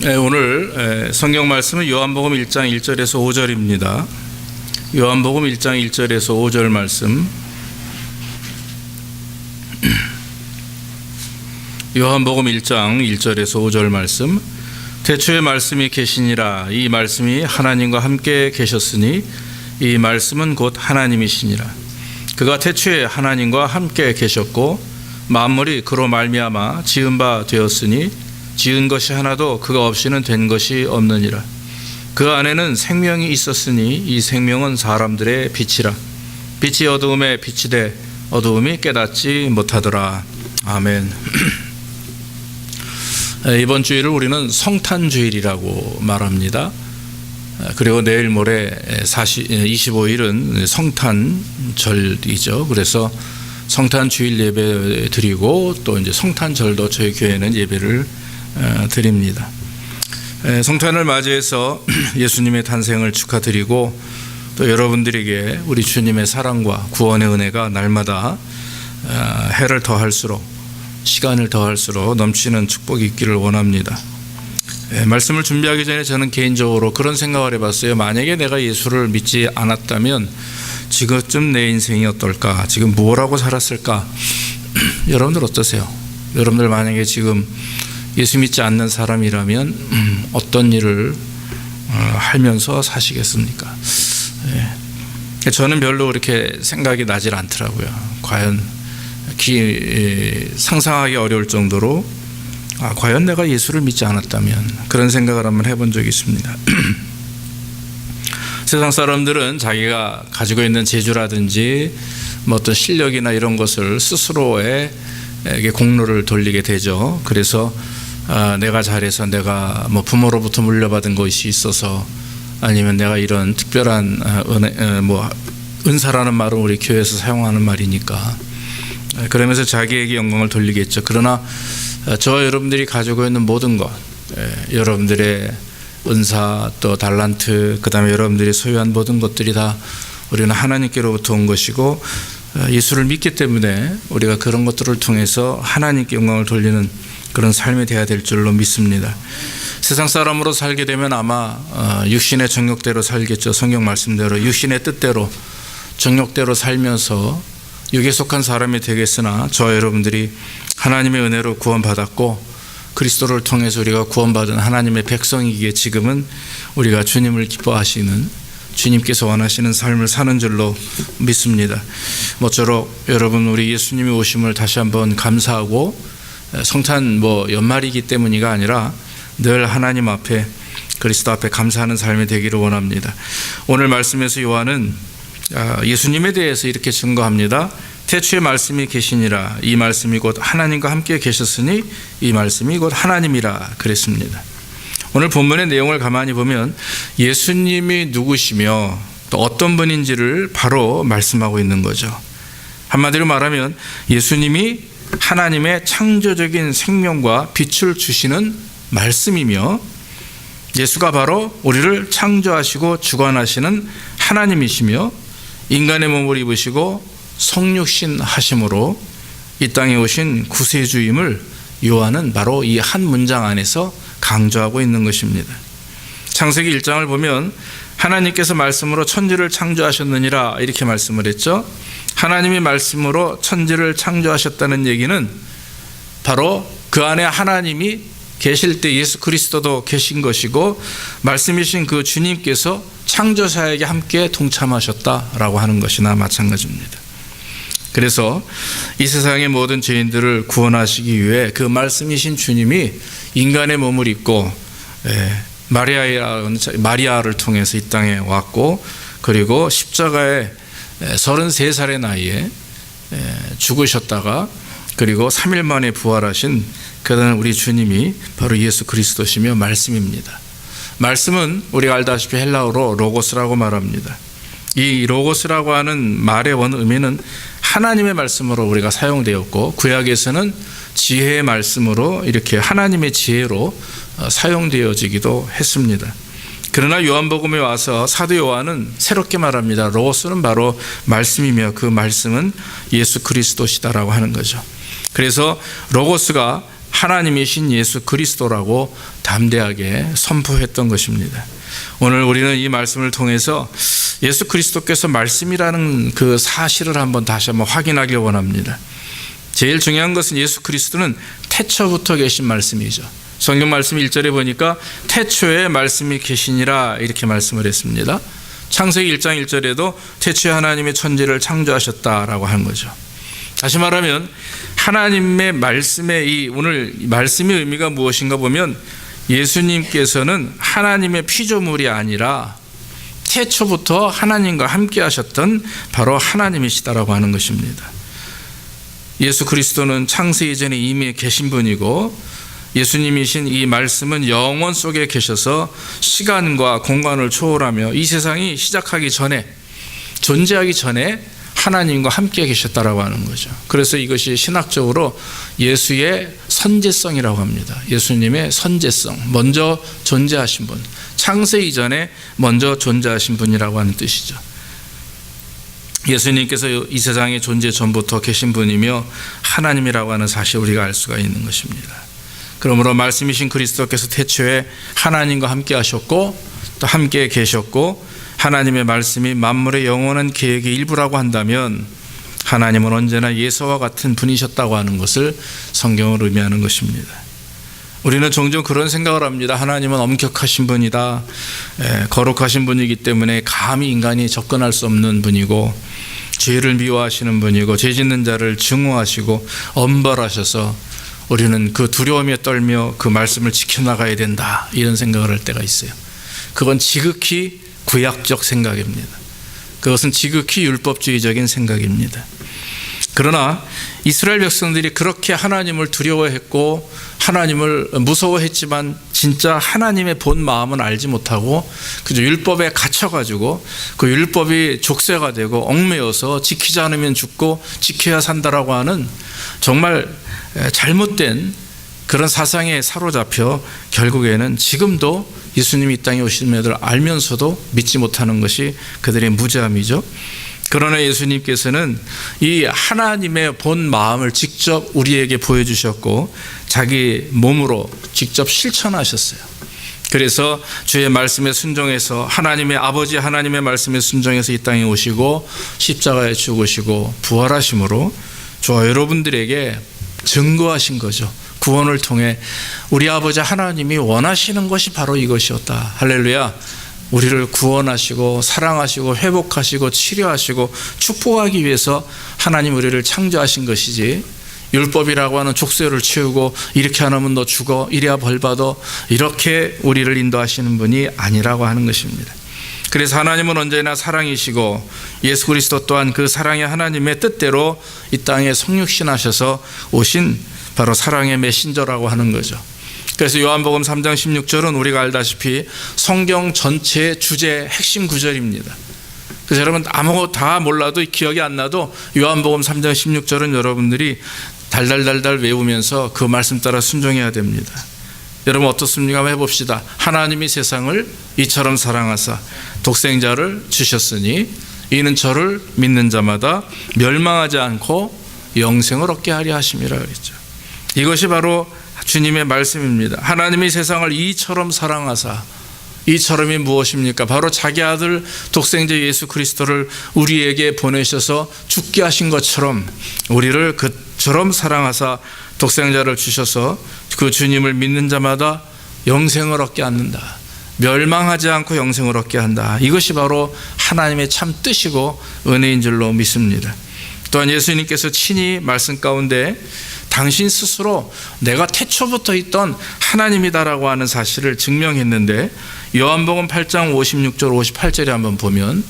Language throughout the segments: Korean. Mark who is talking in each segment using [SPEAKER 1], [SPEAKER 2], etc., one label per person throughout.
[SPEAKER 1] 오늘 성경 말씀은 요한복음 1장 1절에서 5절입니다. 요한복음 1장 1절에서 5절 말씀. 요한복음 1장 1절에서 5절 말씀. 태초에 말씀이 계시니라. 이 말씀이 하나님과 함께 계셨으니 이 말씀은 곧 하나님이시니라. 그가 태초에 하나님과 함께 계셨고 만물이 그로 말미암아 지은 바 되었으니 지은 것이 하나도 그가 없이는 된 것이 없느니라. 그 안에는 생명이 있었으니 이 생명은 사람들의 빛이라. 빛이 어두움에 비치되 어두움이 깨닫지 못하더라. 아멘. 이번 주일을 우리는 성탄주일이라고 말합니다. 그리고 내일 모레 25일은 성탄절이죠. 그래서 성탄주일 예배 드리고 또 이제 성탄절도 저희 교회는 예배를 드립니다. 성탄을 맞이해서 예수님의 탄생을 축하드리고 또 여러분들에게 우리 주님의 사랑과 구원의 은혜가 날마다 해를 더할수록 시간을 더할수록 넘치는 축복이 있기를 원합니다. 말씀을 준비하기 전에 저는 개인적으로 그런 생각을 해봤어요. 만약에 내가 예수를 믿지 않았다면 지금쯤 내 인생이 어떨까? 지금 뭐라고 살았을까? 여러분들 어떠세요? 여러분들 만약에 지금 예수 믿지 않는 사람이라면 어떤 일을 하면서 사시겠습니까? 저는 별로 그렇게 생각이 나질 않더라고요. 과연 상상하기 어려울 정도로 과연 내가 예수를 믿지 않았다면 그런 생각을 한번 해본 적이 있습니다. 세상 사람들은 자기가 가지고 있는 재주라든지 뭐 어떤 실력이나 이런 것을 스스로에게 공로를 돌리게 되죠. 그래서 내가 잘해서 내가 뭐 부모로부터 물려받은 것이 있어서 아니면 내가 이런 특별한 은사라는 말은 우리 교회에서 사용하는 말이니까 그러면서 자기에게 영광을 돌리겠죠. 그러나 저와 여러분들이 가지고 있는 모든 것, 여러분들의 은사 또 달란트, 그 다음에 여러분들이 소유한 모든 것들이 다 우리는 하나님께로부터 온 것이고 예수를 믿기 때문에 우리가 그런 것들을 통해서 하나님께 영광을 돌리는 그런 삶이 되어야 될 줄로 믿습니다. 세상 사람으로 살게 되면 아마 육신의 정욕대로 살겠죠. 성경 말씀대로 육신의 뜻대로 정욕대로 살면서 육에 속한 사람이 되겠으나 저와 여러분들이 하나님의 은혜로 구원받았고 그리스도를 통해서 우리가 구원받은 하나님의 백성이기에 지금은 우리가 주님을 기뻐하시는 주님께서 원하시는 삶을 사는 줄로 믿습니다. 모쪼록 여러분 우리 예수님이 오심을 다시 한번 감사하고 성탄 연말이기 때문이가 아니라 늘 하나님 앞에 그리스도 앞에 감사하는 삶이 되기를 원합니다. 오늘 말씀에서 요한은 예수님에 대해서 이렇게 증거합니다. 태초에 말씀이 계시니라. 이 말씀이 곧 하나님과 함께 계셨으니 이 말씀이 곧 하나님이라 그랬습니다. 오늘 본문의 내용을 가만히 보면 예수님이 누구시며 또 어떤 분인지를 바로 말씀하고 있는 거죠. 한마디로 말하면 예수님이 하나님의 창조적인 생명과 빛을 주시는 말씀이며 예수가 바로 우리를 창조하시고 주관하시는 하나님이시며 인간의 몸을 입으시고 성육신 하심으로 이 땅에 오신 구세주임을 요한은 바로 이 한 문장 안에서 강조하고 있는 것입니다. 창세기 1장을 보면 하나님께서 말씀으로 천지를 창조하셨느니라 이렇게 말씀을 했죠. 하나님이 말씀으로 천지를 창조하셨다는 얘기는 바로 그 안에 하나님이 계실 때 예수 그리스도도 계신 것이고 말씀이신 그 주님께서 창조사에게 함께 동참하셨다라고 하는 것이나 마찬가지입니다. 그래서 이 세상의 모든 죄인들을 구원하시기 위해 그 말씀이신 주님이 인간의 몸을 입고 마리아를 통해서 이 땅에 왔고 그리고 십자가에 33살의 나이에 죽으셨다가 그리고 3일 만에 부활하신 그런 우리 주님이 바로 예수 그리스도시며 말씀입니다. 말씀은 우리가 알다시피 헬라어로 로고스라고 말합니다. 이 로고스라고 하는 말의 원 의미는 하나님의 말씀으로 우리가 사용되었고 구약에서는 지혜의 말씀으로 이렇게 하나님의 지혜로 사용되어지기도 했습니다. 그러나 요한복음에 와서 사도 요한은 새롭게 말합니다. 로고스는 바로 말씀이며 그 말씀은 예수 그리스도시다라고 하는 거죠. 그래서 로고스가 하나님이신 예수 그리스도라고 담대하게 선포했던 것입니다. 오늘 우리는 이 말씀을 통해서 예수 그리스도께서 말씀이라는 그 사실을 다시 한번 확인하길 원합니다. 제일 중요한 것은 예수 그리스도는 태초부터 계신 말씀이죠. 성경 말씀 1절에 보니까 태초에 말씀이 계시니라 이렇게 말씀을 했습니다. 창세기 1장 1절에도 태초에 하나님의 천지를 창조하셨다라고 하는 거죠. 다시 말하면 하나님의 말씀의 오늘 말씀의 의미가 무엇인가 보면 예수님께서는 하나님의 피조물이 아니라 태초부터 하나님과 함께 하셨던 바로 하나님이시다라고 하는 것입니다. 예수 그리스도는 창세 이전에 이미 계신 분이고 예수님이신 이 말씀은 영원 속에 계셔서 시간과 공간을 초월하며 이 세상이 시작하기 전에, 존재하기 전에 하나님과 함께 계셨다라고 하는 거죠. 그래서 이것이 신학적으로 예수의 선제성이라고 합니다. 예수님의 선제성, 먼저 존재하신 분, 창세 이전에 먼저 존재하신 분이라고 하는 뜻이죠. 예수님께서 이 세상의 존재 전부터 계신 분이며 하나님이라고 하는 사실 우리가 알 수가 있는 것입니다. 그러므로 말씀이신 그리스도께서 태초에 하나님과 함께 하셨고 또 함께 계셨고 하나님의 말씀이 만물의 영원한 계획의 일부라고 한다면 하나님은 언제나 예수와 같은 분이셨다고 하는 것을 성경을 의미하는 것입니다. 우리는 종종 그런 생각을 합니다. 하나님은 엄격하신 분이다. 거룩하신 분이기 때문에 감히 인간이 접근할 수 없는 분이고 죄를 미워하시는 분이고 죄 짓는 자를 증오하시고 엄벌하셔서 우리는 그 두려움에 떨며 그 말씀을 지켜나가야 된다. 이런 생각을 할 때가 있어요. 그건 지극히 구약적 생각입니다. 그것은 지극히 율법주의적인 생각입니다. 그러나 이스라엘 백성들이 그렇게 하나님을 두려워했고 하나님을 무서워했지만 진짜 하나님의 본 마음은 알지 못하고 그저 율법에 갇혀가지고 그 율법이 족쇄가 되고 얽매여서 지키지 않으면 죽고 지켜야 산다라고 하는 정말 잘못된 그런 사상에 사로잡혀 결국에는 지금도 예수님이 이 땅에 오심을 알면서도 믿지 못하는 것이 그들의 무죄함이죠. 그러나 예수님께서는 이 하나님의 본 마음을 직접 우리에게 보여주셨고 자기 몸으로 직접 실천하셨어요. 그래서 주의 말씀에 순종해서 하나님의 아버지 하나님의 말씀에 순종해서 이 땅에 오시고 십자가에 죽으시고 부활하심으로 저와 여러분들에게 증거하신 거죠. 구원을 통해 우리 아버지 하나님이 원하시는 것이 바로 이것이었다. 할렐루야. 우리를 구원하시고 사랑하시고 회복하시고 치료하시고 축복하기 위해서 하나님 우리를 창조하신 것이지 율법이라고 하는 족쇄를 채우고 이렇게 안 하면 너 죽어 이래야 벌 받아 이렇게 우리를 인도하시는 분이 아니라고 하는 것입니다. 그래서 하나님은 언제나 사랑이시고 예수 그리스도 또한 그 사랑의 하나님의 뜻대로 이 땅에 성육신하셔서 오신 바로 사랑의 메신저라고 하는 거죠. 그래서 요한복음 3장 16절은 우리가 알다시피 성경 전체의 주제 핵심 구절입니다. 그래서 여러분 아무것도 다 몰라도 기억이 안 나도 요한복음 3장 16절은 여러분들이 달달달달 외우면서 그 말씀 따라 순종해야 됩니다. 여러분 어떻습니까? 한번 해봅시다. 하나님이 세상을 이처럼 사랑하사 독생자를 주셨으니 이는 저를 믿는 자마다 멸망하지 않고 영생을 얻게 하려 하심이라 그랬죠. 이것이 바로 주님의 말씀입니다. 하나님이 세상을 이처럼 사랑하사, 이처럼이 무엇입니까? 바로 자기 아들 독생자 예수 그리스도를 우리에게 보내셔서 죽게 하신 것처럼 우리를 그처럼 사랑하사 독생자를 주셔서 그 주님을 믿는 자마다 영생을 얻게 한다. 멸망하지 않고 영생을 얻게 한다. 이것이 바로 하나님의 참 뜻이고 은혜인 줄로 믿습니다. 또한 예수님께서 친히 말씀 가운데 당신 스스로 내가 태초부터 있던 하나님이다라고 하는 사실을 증명했는데 요한복음 8장 56절 58절에 한번 보면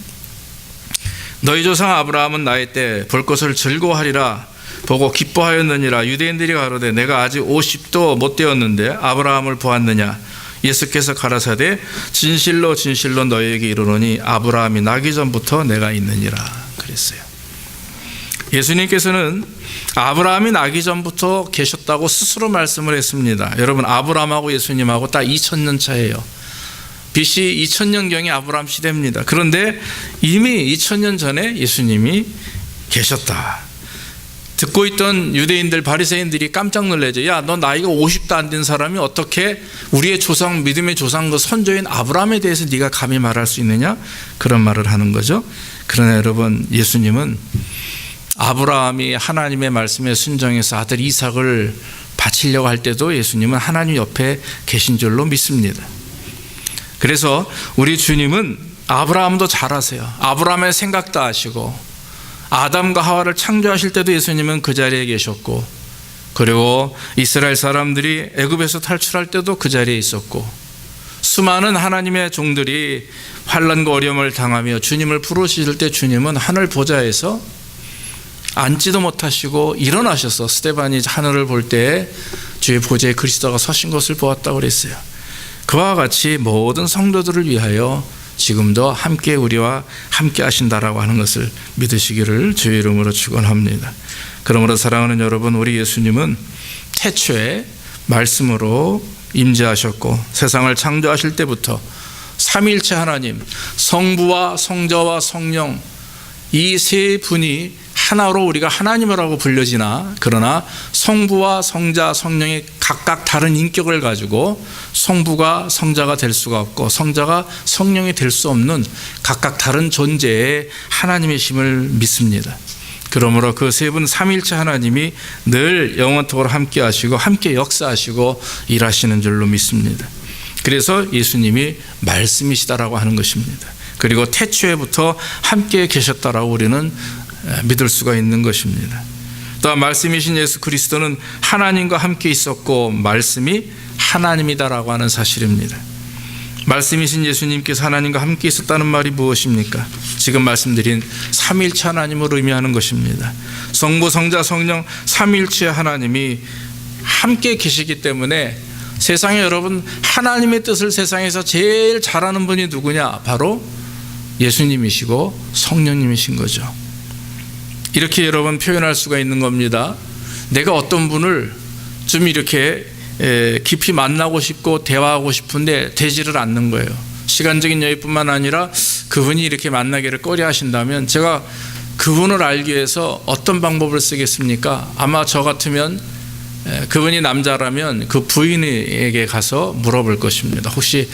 [SPEAKER 1] 너희 조상 아브라함은 나의 때 볼 것을 즐거워하리라 보고 기뻐하였느니라 유대인들이 가로되 내가 아직 50도 못 되었는데 아브라함을 보았느냐 예수께서 가라사대 진실로 진실로 너희에게 이르노니 아브라함이 나기 전부터 내가 있느니라 그랬어요. 예수님께서는 아브라함이 나기 전부터 계셨다고 스스로 말씀을 했습니다. 여러분 아브라함하고 예수님하고 딱 2000년 차예요. BC 2000년경이 아브라함 시대입니다. 그런데 이미 2000년 전에 예수님이 계셨다. 듣고 있던 유대인들 바리새인들이 깜짝 놀라죠. 야, 너 나이가 50도 안 된 사람이 어떻게 우리의 조상, 믿음의 조상 그 선조인 아브라함에 대해서 네가 감히 말할 수 있느냐? 그런 말을 하는 거죠. 그러나 여러분, 예수님은 아브라함이 하나님의 말씀에 순종해서 아들 이삭을 바치려고 할 때도 예수님은 하나님 옆에 계신 줄로 믿습니다. 그래서 우리 주님은 아브라함도 잘 아세요. 아브라함의 생각도 아시고, 아담과 하와를 창조하실 때도 예수님은 그 자리에 계셨고, 그리고 이스라엘 사람들이 애굽에서 탈출할 때도 그 자리에 있었고, 수많은 하나님의 종들이 환난과 어려움을 당하며 주님을 부르실 때 주님은 하늘 보좌에서 앉지도 못하시고 일어나셔서 스데반이 하늘을 볼 때 주의 보좌에 그리스도가 서신 것을 보았다고 그랬어요. 그와 같이 모든 성도들을 위하여 지금도 함께 우리와 함께 하신다라고 하는 것을 믿으시기를 주의 이름으로 축원합니다. 그러므로 사랑하는 여러분, 우리 예수님은 태초에 말씀으로 임재하셨고 세상을 창조하실 때부터 삼위일체 하나님, 성부와 성자와 성령 이 세 분이 하나로 우리가 하나님이라고 불려지나, 그러나 성부와 성자, 성령이 각각 다른 인격을 가지고 성부가 성자가 될 수가 없고 성자가 성령이 될 수 없는 각각 다른 존재의 하나님이심을 믿습니다. 그러므로 그 세 분 삼위일체 하나님이 늘 영원토록 함께 하시고 함께 역사하시고 일하시는 줄로 믿습니다. 그래서 예수님이 말씀이시다라고 하는 것입니다. 그리고 태초에부터 함께 계셨다라고 우리는 믿을 수가 있는 것입니다. 또한 말씀이신 예수 그리스도는 하나님과 함께 있었고 말씀이 하나님이다라고 하는 사실입니다. 말씀이신 예수님께서 하나님과 함께 있었다는 말이 무엇입니까? 지금 말씀드린 삼위일체 하나님을 의미하는 것입니다. 성부, 성자, 성령 삼위일체 하나님이 함께 계시기 때문에 세상에 여러분 하나님의 뜻을 세상에서 제일 잘하는 분이 누구냐? 바로 예수님이시고 성령님이신 거죠. 이렇게 여러분 표현할 수가 있는 겁니다. 내가 어떤 분을 좀 이렇게 깊이 만나고 싶고 대화하고 싶은데 되지를 않는 거예요. 시간적인 여유뿐만 아니라 그분이 이렇게 만나기를 꺼려 하신다면 제가 그분을 알기 위해서 어떤 방법을 쓰겠습니까? 아마 저 같으면 그분이 남자라면 그 부인에게 가서 물어볼 것입니다. 혹시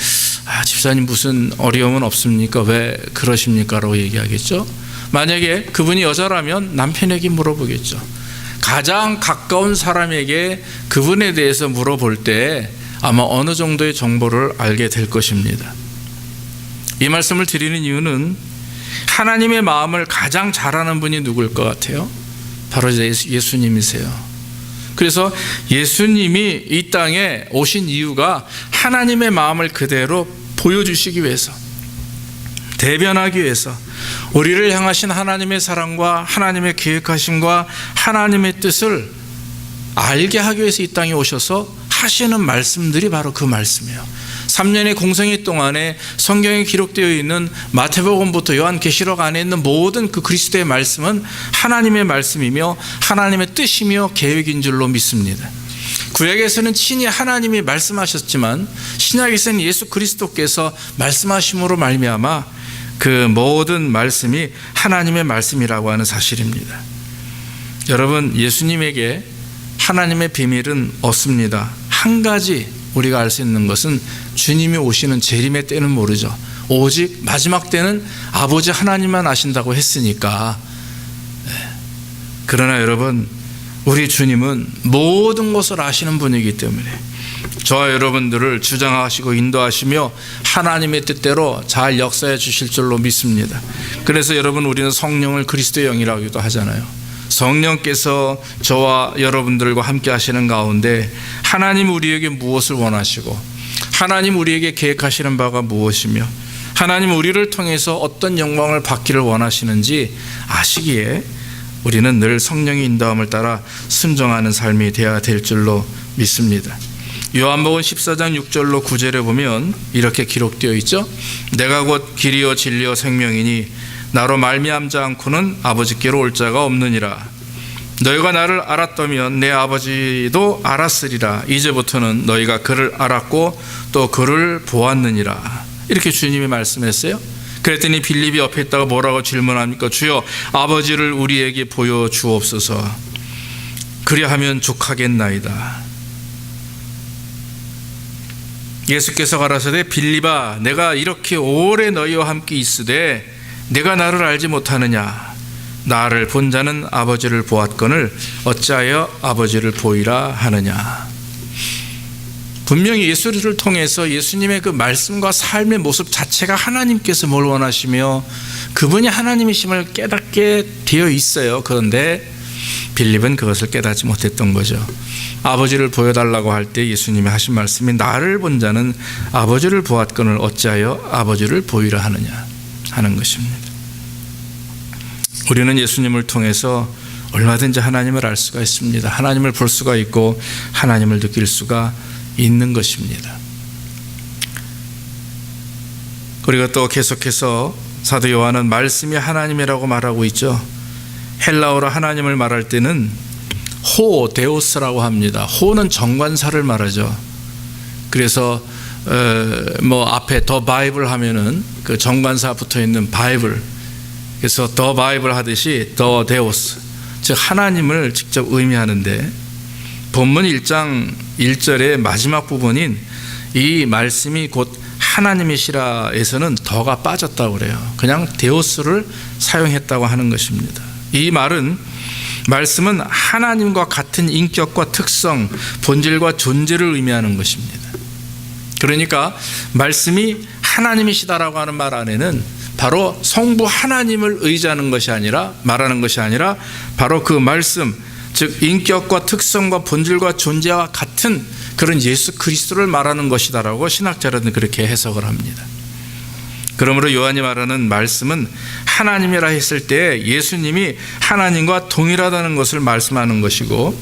[SPEAKER 1] 집사님 무슨 어려움은 없습니까? 왜 그러십니까? 라고 얘기하겠죠. 만약에 그분이 여자라면 남편에게 물어보겠죠. 가장 가까운 사람에게 그분에 대해서 물어볼 때 아마 어느 정도의 정보를 알게 될 것입니다. 이 말씀을 드리는 이유는 하나님의 마음을 가장 잘 아는 분이 누구일 것 같아요? 바로 예수님이세요. 그래서 예수님이 이 땅에 오신 이유가 하나님의 마음을 그대로 보여주시기 위해서, 대변하기 위해서, 우리를 향하신 하나님의 사랑과 하나님의 계획하심과 하나님의 뜻을 알게 하기 위해서 이 땅에 오셔서 하시는 말씀들이 바로 그 말씀이에요. 3년의 공생애 동안에 성경에 기록되어 있는 마태복음부터 요한계시록 안에 있는 모든 그 그리스도의 말씀은 하나님의 말씀이며 하나님의 뜻이며 계획인 줄로 믿습니다. 구약에서는 친히 하나님이 말씀하셨지만 신약에서는 예수 그리스도께서 말씀하심으로 말미암아 그 모든 말씀이 하나님의 말씀이라고 하는 사실입니다. 여러분, 예수님에게 하나님의 비밀은 없습니다. 한 가지 우리가 알 수 있는 것은 주님이 오시는 재림의 때는 모르죠. 오직 마지막 때는 아버지 하나님만 아신다고 했으니까. 그러나 여러분, 우리 주님은 모든 것을 아시는 분이기 때문에 저와 여러분들을 주장하시고 인도하시며 하나님의 뜻대로 잘 역사해 주실 줄로 믿습니다. 그래서 여러분, 우리는 성령을 그리스도의 영이라고도 하잖아요. 성령께서 저와 여러분들과 함께 하시는 가운데 하나님 우리에게 무엇을 원하시고 하나님 우리에게 계획하시는 바가 무엇이며 하나님 우리를 통해서 어떤 영광을 받기를 원하시는지 아시기에 우리는 늘 성령의 인도함을 따라 순종하는 삶이 되어야 될 줄로 믿습니다. 요한복음 14장 6절로 9절에 보면 이렇게 기록되어 있죠. 내가 곧 길이요 진리요 생명이니 나로 말미암지 않고는 아버지께로 올 자가 없느니라. 너희가 나를 알았다면 내 아버지도 알았으리라. 이제부터는 너희가 그를 알았고 또 그를 보았느니라. 이렇게 주님이 말씀했어요. 그랬더니 빌립이 옆에 있다가 뭐라고 질문합니까? 주여, 아버지를 우리에게 보여주옵소서. 그리하면 족하겠나이다. 예수께서 가라사대 빌립아 내가 이렇게 오래 너희와 함께 있으되 내가 나를 알지 못하느냐. 나를 본 자는 아버지를 보았거늘 어찌하여 아버지를 보이라 하느냐. 분명히 예수를 통해서 예수님의 그 말씀과 삶의 모습 자체가 하나님께서 뭘 원하시며 그분이 하나님이심을 깨닫게 되어 있어요. 그런데 빌립은 그것을 깨닫지 못했던 거죠. 아버지를 보여달라고 할 때 예수님이 하신 말씀이 나를 본 자는 아버지를 보았거늘 어찌하여 아버지를 보이라 하느냐 하는 것입니다. 우리는 예수님을 통해서 얼마든지 하나님을 알 수가 있습니다. 하나님을 볼 수가 있고 하나님을 느낄 수가 있는 것입니다. 그리고 또 계속해서 사도 요한은 말씀이 하나님이라고 말하고 있죠. 헬라어로 하나님을 말할 때는 호 데오스라고 합니다. 호는 정관사를 말하죠. 그래서 앞에 더 바이블 하면은 그 정관사 붙어 있는 바이블, 그래서 더 바이블 하듯이 더 데오스, 즉 하나님을 직접 의미하는데 본문 1장 1절의 마지막 부분인 이 말씀이 곧 하나님이시라에서는 더가 빠졌다고 그래요. 그냥 데오스를 사용했다고 하는 것입니다. 이 말씀은 하나님과 같은 인격과 특성, 본질과 존재를 의미하는 것입니다. 그러니까 말씀이 하나님이시다라고 하는 말 안에는 바로 성부 하나님을 의지하는 것이 아니라 말하는 것이 아니라 바로 그 말씀, 즉 인격과 특성과 본질과 존재와 같은 그런 예수 그리스도를 말하는 것이다라고 신학자들은 그렇게 해석을 합니다. 그러므로 요한이 말하는 말씀은 하나님이라 했을 때 예수님이 하나님과 동일하다는 것을 말씀하는 것이고,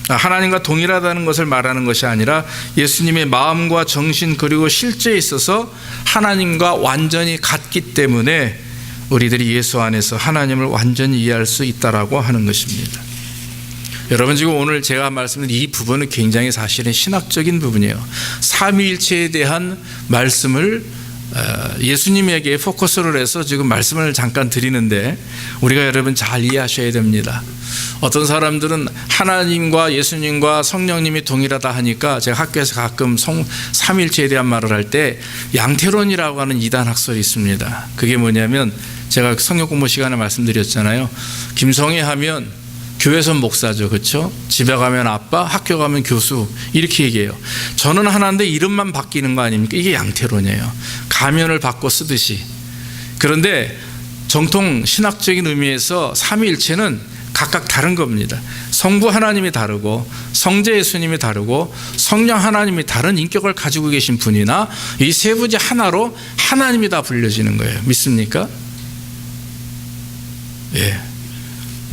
[SPEAKER 1] 하나님과 동일하다는 것을 말하는 것이 아니라 예수님의 마음과 정신 그리고 실제에 있어서 하나님과 완전히 같기 때문에 우리들이 예수 안에서 하나님을 완전히 이해할 수 있다라고 하는 것입니다. 여러분, 지금 오늘 제가 말씀드린 이 부분은 굉장히 사실은 신학적인 부분이에요. 삼위일체에 대한 말씀을 예수님에게 포커스를 해서 지금 말씀을 잠깐 드리는데 우리가 여러분 잘 이해하셔야 됩니다. 어떤 사람들은 하나님과 예수님과 성령님이 동일하다 하니까 제가 학교에서 가끔 삼위일체에 대한 말을 할 때 양태론이라고 하는 이단 학설이 있습니다. 그게 뭐냐면 제가 성경 공부 시간에 말씀드렸잖아요. 김성애 하면 교회선 목사죠, 그렇죠? 집에 가면 아빠, 학교 가면 교수, 이렇게 얘기해요. 저는 하나인데 이름만 바뀌는 거 아닙니까? 이게 양태론이에요. 가면을 바꿔 쓰듯이. 그런데 정통 신학적인 의미에서 삼위일체는 각각 다른 겁니다. 성부 하나님이 다르고 성자 예수님이 다르고 성령 하나님이 다른 인격을 가지고 계신 분이나 이 세 분이 하나로 하나님이 다 불려지는 거예요. 믿습니까? 예.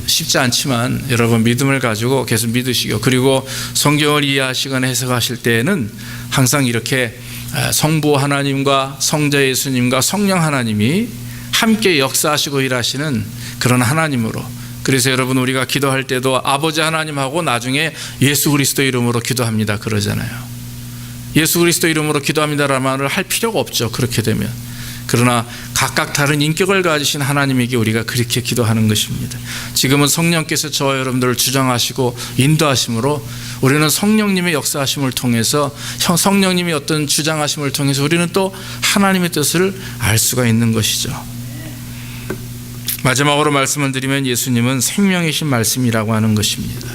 [SPEAKER 1] 쉽지 않지만 여러분 믿음을 가지고 계속 믿으시고, 그리고 성경을 이해하시거나 해석하실 때에는 항상 이렇게 성부 하나님과 성자 예수님과 성령 하나님이 함께 역사하시고 일하시는 그런 하나님으로, 그래서 여러분 우리가 기도할 때도 아버지 하나님하고 나중에 예수 그리스도 이름으로 기도합니다 그러잖아요. 예수 그리스도 이름으로 기도합니다라는 말을 할 필요가 없죠, 그렇게 되면. 그러나 각각 다른 인격을 가지신 하나님에게 우리가 그렇게 기도하는 것입니다. 지금은 성령께서 저와 여러분들을 주장하시고 인도하심으로 우리는 성령님의 역사하심을 통해서, 성령님의 어떤 주장하심을 통해서 우리는 또 하나님의 뜻을 알 수가 있는 것이죠. 마지막으로 말씀을 드리면 예수님은 생명이신 말씀이라고 하는 것입니다.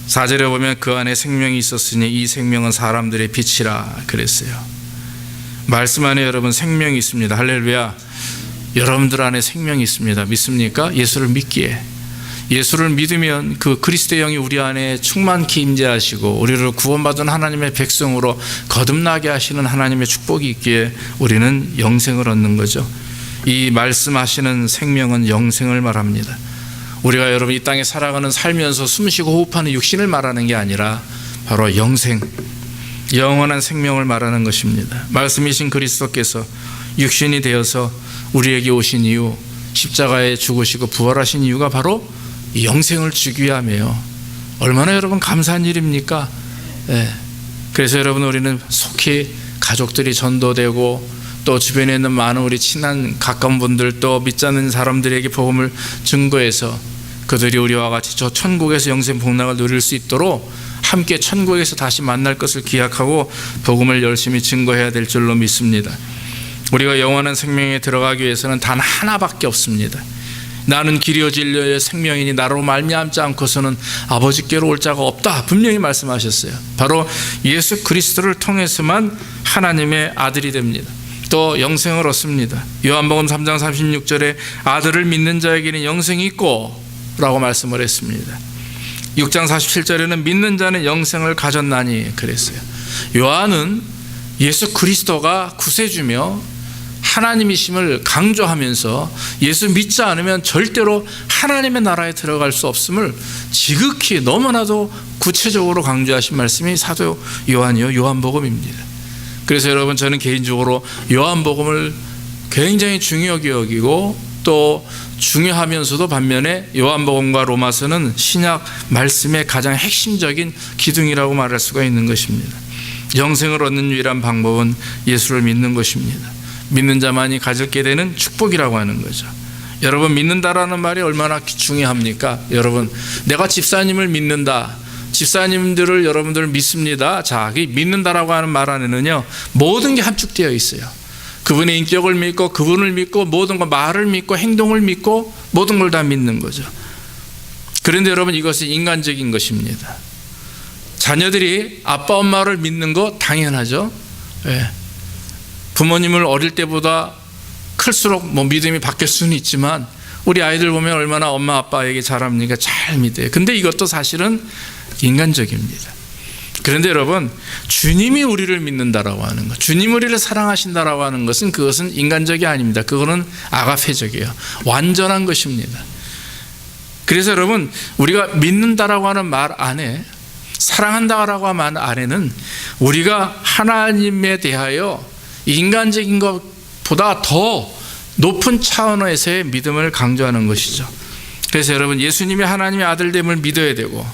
[SPEAKER 1] 4절에 보면 그 안에 생명이 있었으니 이 생명은 사람들의 빛이라 그랬어요. 말씀 안에 여러분 생명이 있습니다. 할렐루야. 여러분들 안에 생명이 있습니다. 믿습니까? 예수를 믿기에, 예수를 믿으면 그 그리스도의 영이 우리 안에 충만히 임재하시고 우리를 구원받은 하나님의 백성으로 거듭나게 하시는 하나님의 축복이 있기에 우리는 영생을 얻는 거죠. 이 말씀하시는 생명은 영생을 말합니다. 우리가 여러분 이 땅에 살아가는, 살면서 숨쉬고 호흡하는 육신을 말하는 게 아니라 바로 영생, 영원한 생명을 말하는 것입니다. 말씀이신 그리스도께서 육신이 되어서 우리에게 오신 이유, 십자가에 죽으시고 부활하신 이유가 바로 이 영생을 주기 위함이에요. 얼마나 여러분 감사한 일입니까? 네. 그래서 여러분 우리는 속히 가족들이 전도되고 또 주변에 있는 많은 우리 친한 가까운 분들 또 믿지 않는 사람들에게 복음을 증거해서 그들이 우리와 같이 저 천국에서 영생 복락을 누릴 수 있도록 함께 천국에서 다시 만날 것을 기약하고 복음을 열심히 증거해야 될 줄로 믿습니다. 우리가 영원한 생명에 들어가기 위해서는 단 하나밖에 없습니다. 나는 길이요 진리요 생명이니 나로 말미암지 않고서는 아버지께로 올 자가 없다, 분명히 말씀하셨어요. 바로 예수 그리스도를 통해서만 하나님의 아들이 됩니다. 또 영생을 얻습니다. 요한복음 3장 36절에 아들을 믿는 자에게는 영생이 있고 라고 말씀을 했습니다. 6장 47절에는 믿는 자는 영생을 가졌나니 그랬어요. 요한은 예수 그리스도가 구세주며 하나님이심을 강조하면서 예수 믿지 않으면 절대로 하나님의 나라에 들어갈 수 없음을 지극히 너무나도 구체적으로 강조하신 말씀이 사도 요한이요 요한복음입니다. 그래서 여러분, 저는 개인적으로 요한복음을 굉장히 중요하게 여기고 또 중요하면서도 반면에 요한복음과 로마서는 신약 말씀의 가장 핵심적인 기둥이라고 말할 수가 있는 것입니다. 영생을 얻는 유일한 방법은 예수를 믿는 것입니다. 믿는 자만이 가질게 되는 축복이라고 하는 거죠. 여러분, 믿는다라는 말이 얼마나 중요합니까? 여러분, 내가 집사님을 믿는다, 집사님들을 여러분들 믿습니다. 자, 믿는다라고 하는 말 안에는요 모든 게 함축되어 있어요. 그분의 인격을 믿고 그분을 믿고 모든 것, 말을 믿고 행동을 믿고 모든 걸 다 믿는 거죠. 그런데 여러분, 이것은 인간적인 것입니다. 자녀들이 아빠 엄마를 믿는 거 당연하죠. 예. 부모님을 어릴 때보다 클수록 믿음이 바뀔 수는 있지만 우리 아이들 보면 얼마나 엄마 아빠에게 잘합니까? 잘 믿어요. 근데 이것도 사실은 인간적입니다. 그런데 여러분, 주님이 우리를 믿는다라고 하는 것, 주님 우리를 사랑하신다라고 하는 것은 그것은 인간적이 아닙니다. 그거는 아가페적이에요. 완전한 것입니다. 그래서 여러분, 우리가 믿는다라고 하는 말 안에, 사랑한다라고 하는 말 안에는 우리가 하나님에 대하여 인간적인 것보다 더 높은 차원에서의 믿음을 강조하는 것이죠. 그래서 여러분, 예수님이 하나님의 아들됨을 믿어야 되고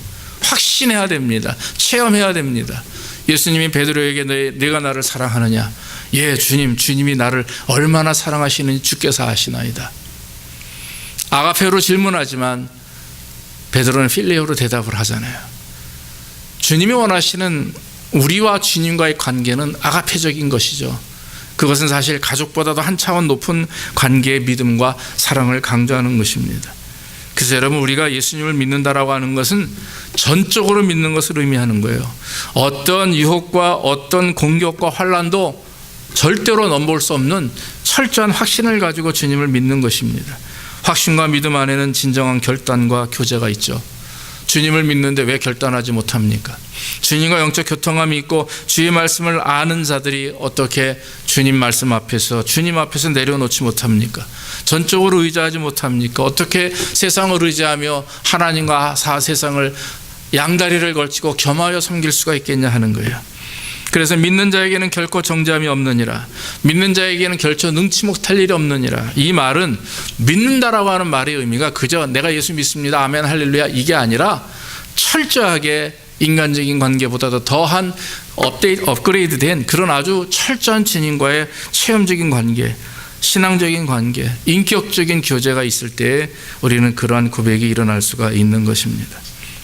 [SPEAKER 1] 확신해야 됩니다. 체험해야 됩니다. 예수님이 베드로에게 내가 나를 사랑하느냐? 예, 주님이 나를 얼마나 사랑하시는지 주께서 아시나이다. 아가페로 질문하지만 베드로는 필레오로 대답을 하잖아요. 주님이 원하시는 우리와 주님과의 관계는 아가페적인 것이죠. 그것은 사실 가족보다도 한 차원 높은 관계의 믿음과 사랑을 강조하는 것입니다. 그래서 여러분, 우리가 예수님을 믿는다라고 하는 것은 전적으로 믿는 것을 의미하는 거예요. 어떤 유혹과 어떤 공격과 환난도 절대로 넘볼 수 없는 철저한 확신을 가지고 주님을 믿는 것입니다. 확신과 믿음 안에는 진정한 결단과 교제가 있죠. 주님을 믿는데 왜 결단하지 못합니까? 주님과 영적 교통함이 있고 주의 말씀을 아는 자들이 어떻게 주님 말씀 앞에서, 주님 앞에서 내려놓지 못합니까? 전적으로 의지하지 못합니까? 어떻게 세상을 의지하며 하나님과 세상을 양다리를 걸치고 겸하여 섬길 수가 있겠냐 하는 거예요. 그래서 믿는 자에게는 결코 정죄함이 없느니라, 믿는 자에게는 결코 능치 못할 일이 없느니라. 이 말은 믿는다라고 하는 말의 의미가 그저 내가 예수 믿습니다, 아멘 할렐루야, 이게 아니라 철저하게 인간적인 관계보다도 더한 업그레이드된 그런 아주 철저한 주님과의 체험적인 관계, 신앙적인 관계, 인격적인 교제가 있을 때 우리는 그러한 고백이 일어날 수가 있는 것입니다.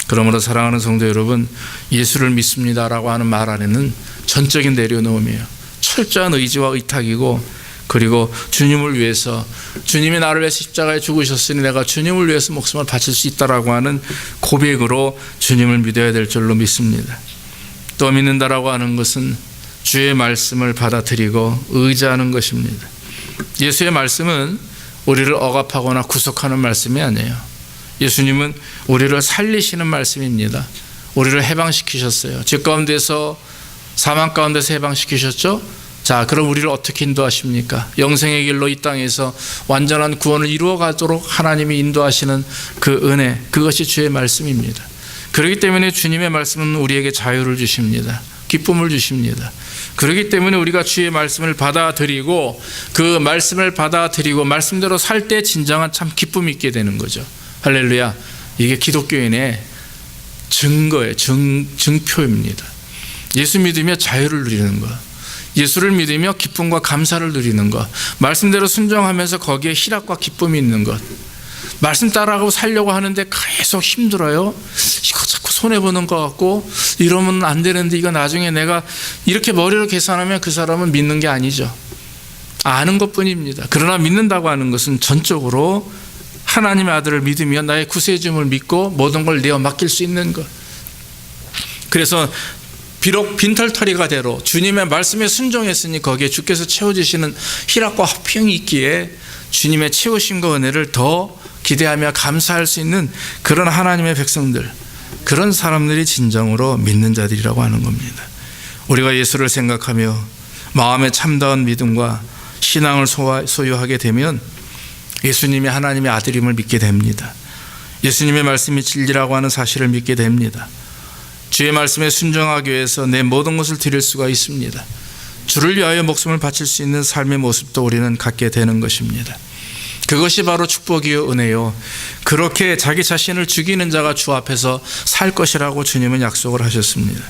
[SPEAKER 1] 그러므로 사랑하는 성도 여러분, 예수를 믿습니다라고 하는 말 안에는 전적인 내려놓음이에요. 철저한 의지와 의탁이고, 그리고 주님을 위해서, 주님이 나를 위해서 십자가에 죽으셨으니 내가 주님을 위해서 목숨을 바칠 수 있다라고 하는 고백으로 주님을 믿어야 될 줄로 믿습니다. 또 믿는다라고 하는 것은 주의 말씀을 받아들이고 의지하는 것입니다. 예수의 말씀은 우리를 억압하거나 구속하는 말씀이 아니에요. 예수님은 우리를 살리시는 말씀입니다. 우리를 해방시키셨어요. 죄 가운데서, 사망 가운데서 해방시키셨죠? 자, 그럼 우리를 어떻게 인도하십니까? 영생의 길로 이 땅에서 완전한 구원을 이루어 가도록 하나님이 인도하시는 그 은혜, 그것이 주의 말씀입니다. 그렇기 때문에 주님의 말씀은 우리에게 자유를 주십니다. 기쁨을 주십니다. 그렇기 때문에 우리가 주의 말씀을 받아들이고 그 말씀을 받아들이고 말씀대로 살 때 진정한 참 기쁨이 있게 되는 거죠. 할렐루야. 이게 기독교인의 증거예요. 증표입니다. 예수 믿으며 자유를 누리는 것, 예수를 믿으며 기쁨과 감사를 누리는 것, 말씀대로 순종하면서 거기에 희락과 기쁨이 있는 것, 말씀 따라가고 살려고 하는데 계속 힘들어요. 이거 자꾸 손해보는 것 같고 이러면 안 되는데 이거 나중에 내가 이렇게 머리로 계산하면 그 사람은 믿는 게 아니죠. 아는 것뿐입니다. 그러나 믿는다고 하는 것은 전적으로 하나님의 아들을 믿으며 나의 구세주를 믿고 모든 걸 내어 맡길 수 있는 것. 그래서 비록 빈털터리가 되로 주님의 말씀에 순종했으니 거기에 주께서 채워주시는 희락과 화평이 있기에 주님의 채우심과 은혜를 더 기대하며 감사할 수 있는 그런 하나님의 백성들, 그런 사람들이 진정으로 믿는 자들이라고 하는 겁니다. 우리가 예수를 생각하며 마음에 참다운 믿음과 신앙을 소유하게 되면 예수님이 하나님의 아들임을 믿게 됩니다. 예수님의 말씀이 진리라고 하는 사실을 믿게 됩니다. 주의 말씀에 순종하기 위해서 내 모든 것을 드릴 수가 있습니다. 주를 위하여 목숨을 바칠 수 있는 삶의 모습도 우리는 갖게 되는 것입니다. 그것이 바로 축복이요 은혜요. 그렇게 자기 자신을 죽이는 자가 주 앞에서 살 것이라고 주님은 약속을 하셨습니다.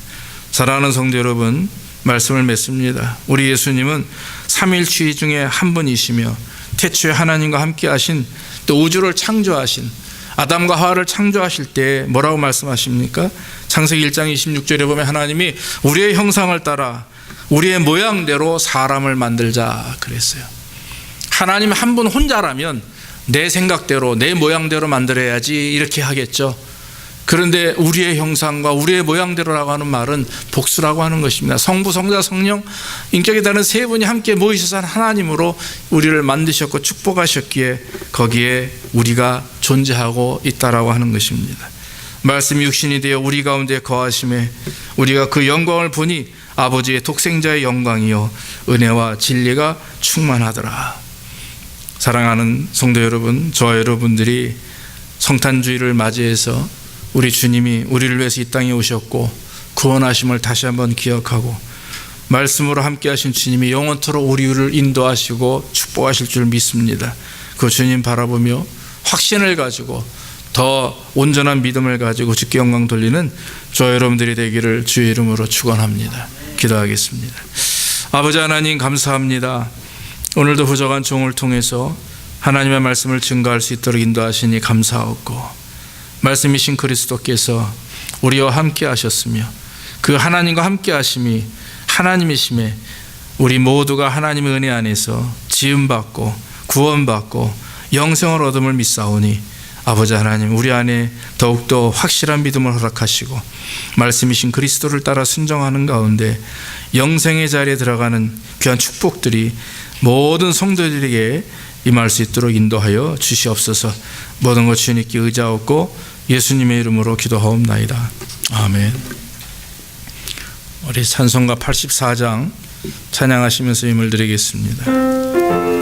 [SPEAKER 1] 사랑하는 성도 여러분, 말씀을 맺습니다. 우리 예수님은 삼위일체 중에 한 분이시며 태초에 하나님과 함께 하신, 또 우주를 창조하신, 아담과 하와를 창조하실 때 뭐라고 말씀하십니까? 창세기 1장 26절에 보면 하나님이 우리의 형상을 따라 우리의 모양대로 사람을 만들자 그랬어요. 하나님 한 분 혼자라면 내 생각대로 내 모양대로 만들어야지 이렇게 하겠죠. 그런데 우리의 형상과 우리의 모양대로라고 하는 말은 복수라고 하는 것입니다. 성부, 성자, 성령, 인격이 다른 세 분이 함께 모이셔서 하나님으로 우리를 만드셨고 축복하셨기에 거기에 우리가 존재하고 있다라고 하는 것입니다. 말씀이 육신이 되어 우리 가운데 거하심에 우리가 그 영광을 보니 아버지의 독생자의 영광이요 은혜와 진리가 충만하더라. 사랑하는 성도 여러분, 저와 여러분들이 성탄주의를 맞이해서 우리 주님이 우리를 위해서 이 땅에 오셨고 구원하심을 다시 한번 기억하고 말씀으로 함께 하신 주님이 영원토록 우리를 인도하시고 축복하실 줄 믿습니다. 그 주님 바라보며 확신을 가지고 더 온전한 믿음을 가지고 주께 영광 돌리는 저와 여러분들이 되기를 주의 이름으로 축원합니다. 기도하겠습니다. 아버지 하나님 감사합니다. 오늘도 부족한 종을 통해서 하나님의 말씀을 증거할 수 있도록 인도하시니 감사하고, 말씀이신 그리스도께서 우리와 함께 하셨으며 그 하나님과 함께 하심이 하나님이심에 우리 모두가 하나님의 은혜 안에서 지음받고 구원받고 영생을 얻음을 믿사오니 아버지 하나님, 우리 안에 더욱더 확실한 믿음을 허락하시고 말씀이신 그리스도를 따라 순종하는 가운데 영생의 자리에 들어가는 귀한 축복들이 모든 성도들에게 임할 수 있도록 인도하여 주시옵소서. 모든 것 주님께 의지하옵고 예수님의 이름으로 기도하옵나이다. 아멘. 우리 찬송가 84장 찬양하시면서 힘을 드리겠습니다.